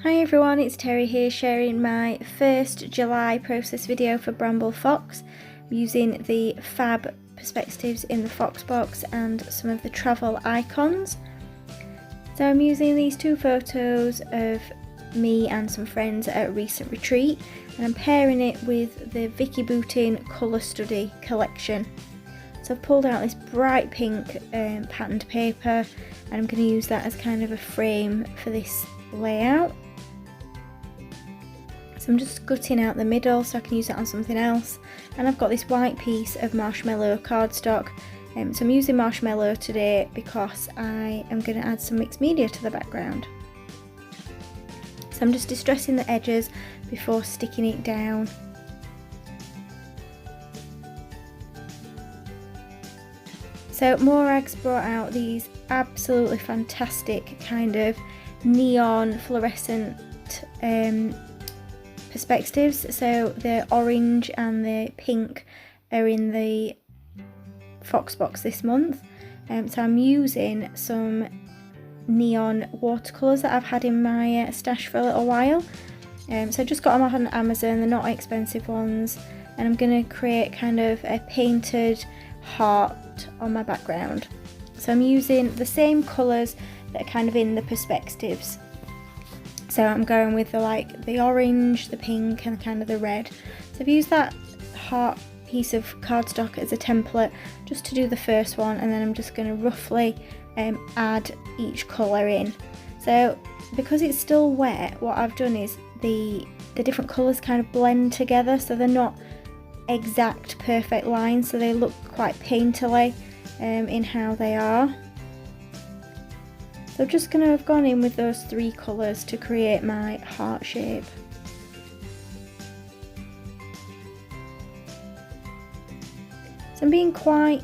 Hi everyone, it's Terry here sharing my first July process video for Bramble Fox using the fab perspectives in the Fox box and some of the travel icons. So I'm using these two photos of me and some friends at a recent retreat, and I'm pairing it with the Vicky Boutin colour study collection. So I've pulled out this bright pink patterned paper, and I'm going to use that as kind of a frame for this layout. So I'm just gutting out the middle so I can use it on something else, and I've got this white piece of marshmallow cardstock. So I'm using marshmallow today because I am going to add some mixed media to the background. So I'm just distressing the edges before sticking it down. So Morag's brought out these absolutely fantastic kind of neon fluorescent perspectives. So the orange and the pink are in the Fox box this month. So I'm using some neon watercolours that I've had in my stash for a little while. So I just got them off on Amazon, they're not expensive ones, and I'm going to create kind of a painted heart on my background. So I'm using the same colours that are kind of in the perspectives. So I'm going with the orange, the pink and kind of the red. So I've used that heart piece of cardstock as a template just to do the first one, and then I'm just going to roughly add each colour in. So because it's still wet, what I've done is the different colours kind of blend together, so they're not exact perfect lines, so they look quite painterly in how they are. So I'm just going to have gone in with those three colours to create my heart shape. So I'm being quite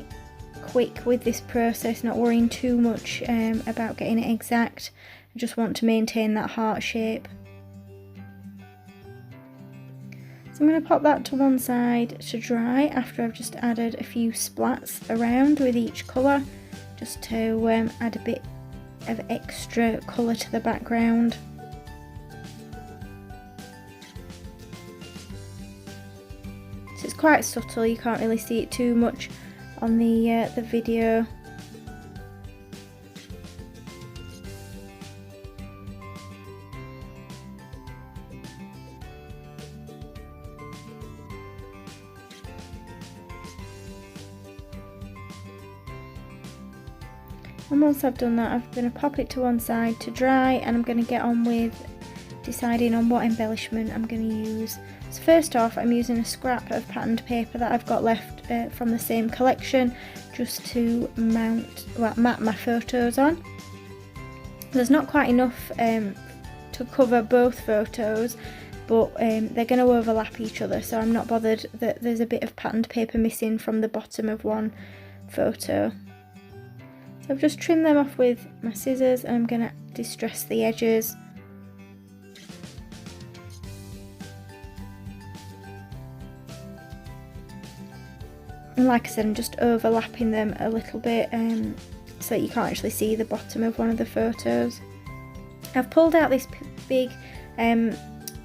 quick with this process, not worrying too much about getting it exact. I just want to maintain that heart shape. So I'm going to pop that to one side to dry after I've just added a few splats around with each colour, just to add a bit of extra colour to the background. So it's quite subtle, you can't really see it too much on the video. And once I've done that, I'm going to pop it to one side to dry, and I'm going to get on with deciding on what embellishment I'm going to use. So first off, I'm using a scrap of patterned paper that I've got left from the same collection, just to map my photos on. There's not quite enough to cover both photos, but they're going to overlap each other, so I'm not bothered that there's a bit of patterned paper missing from the bottom of one photo. So I've just trimmed them off with my scissors, and I'm going to distress the edges. And like I said, I'm just overlapping them a little bit so that you can't actually see the bottom of one of the photos. I've pulled out this big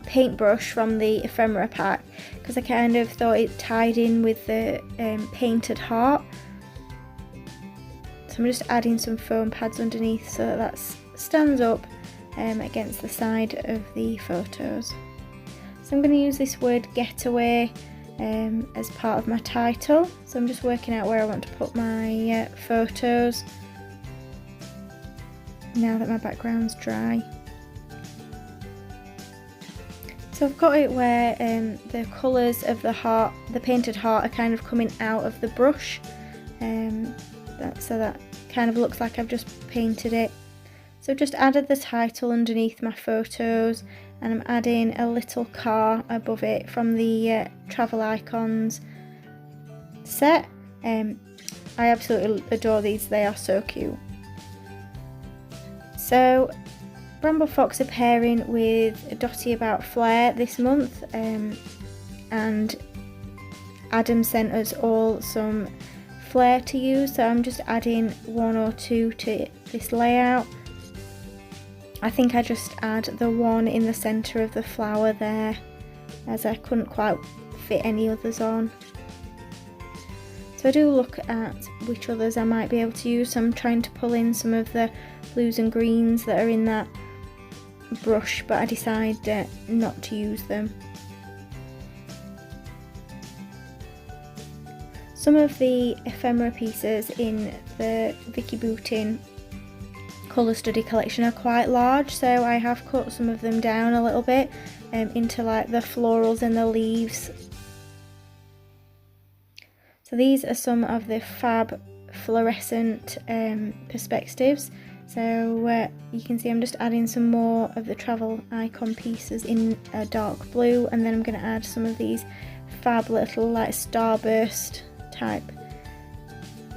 paintbrush from the ephemera pack because I kind of thought it tied in with the painted heart. So I'm just adding some foam pads underneath so that stands up against the side of the photos. So I'm going to use this word Getaway as part of my title. So I'm just working out where I want to put my photos now that my background's dry. So I've got it where the colours of the heart, the painted heart, are kind of coming out of the brush. So that kind of looks like I've just painted it. So I've just added the title underneath my photos, and I'm adding a little car above it from the travel icons set. I absolutely adore these, they are so cute. So Bramble Fox are pairing with Dotty About Flair this month, and Adam sent us all some flare to use, so I'm just adding one or two to this layout. I think I just add the one in the centre of the flower there, as I couldn't quite fit any others on. So I do look at which others I might be able to use. So I'm trying to pull in some of the blues and greens that are in that brush, but I decided not to use them. Some of the ephemera pieces in the Vicky Bootin colour study collection are quite large, so I have cut some of them down a little bit into like the florals and the leaves. So these are some of the fab fluorescent perspectives. So you can see I'm just adding some more of the travel icon pieces in a dark blue, and then I'm going to add some of these fab little like starburst type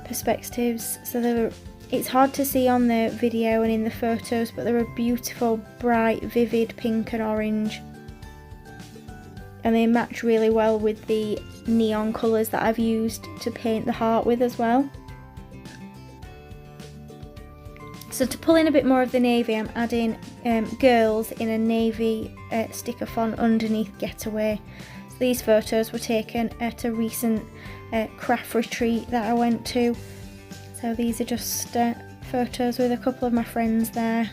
perspectives. So it's hard to see on the video and in the photos, but they're a beautiful bright vivid pink and orange, and they match really well with the neon colours that I've used to paint the heart with as well. So to pull in a bit more of the navy, I'm adding girls in a navy sticker font underneath Getaway. So these photos were taken at a recent craft retreat that I went to. So these are just photos with a couple of my friends there.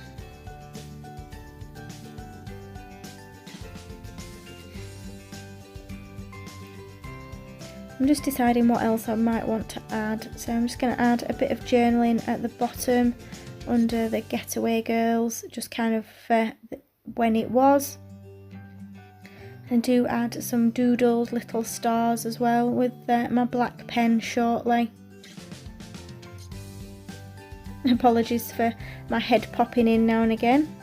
I'm just deciding what else I might want to add. So I'm just going to add a bit of journaling at the bottom under the Getaway girls, just kind of when it was. And do add some doodled little stars as well with my black pen shortly. Apologies for my head popping in now and again.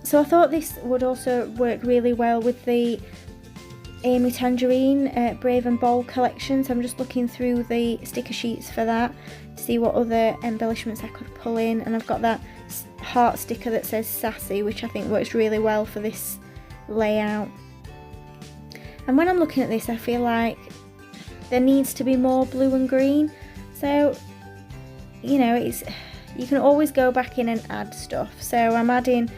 So I thought this would also work really well with the Amy Tangerine Brave and Bold collection. So I'm just looking through the sticker sheets for that to see what other embellishments I could pull in, and I've got that heart sticker that says Sassy, which I think works really well for this layout. And when I'm looking at this, I feel like there needs to be more blue and green. So you know, you can always go back in and add stuff. So I'm adding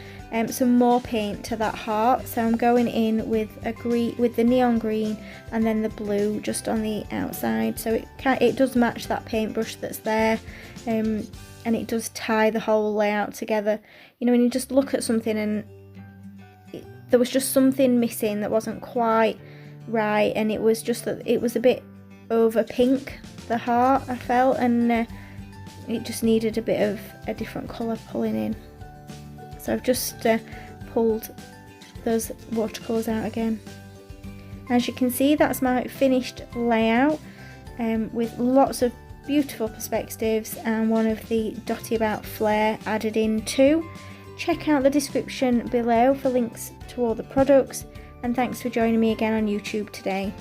some more paint to that heart. So I'm going in with the neon green and then the blue just on the outside. So it does match that paintbrush that's there, and it does tie the whole layout together. You know, when you just look at something and there was just something missing that wasn't quite right, and it was just that it was a bit over pink, the heart, I felt, and it just needed a bit of a different colour pulling in. So I've just pulled those watercolours out again. As you can see, that's my finished layout with lots of beautiful perspectives and one of the Dotty About flair added in too. Check out the description below for links to all the products, and thanks for joining me again on YouTube today.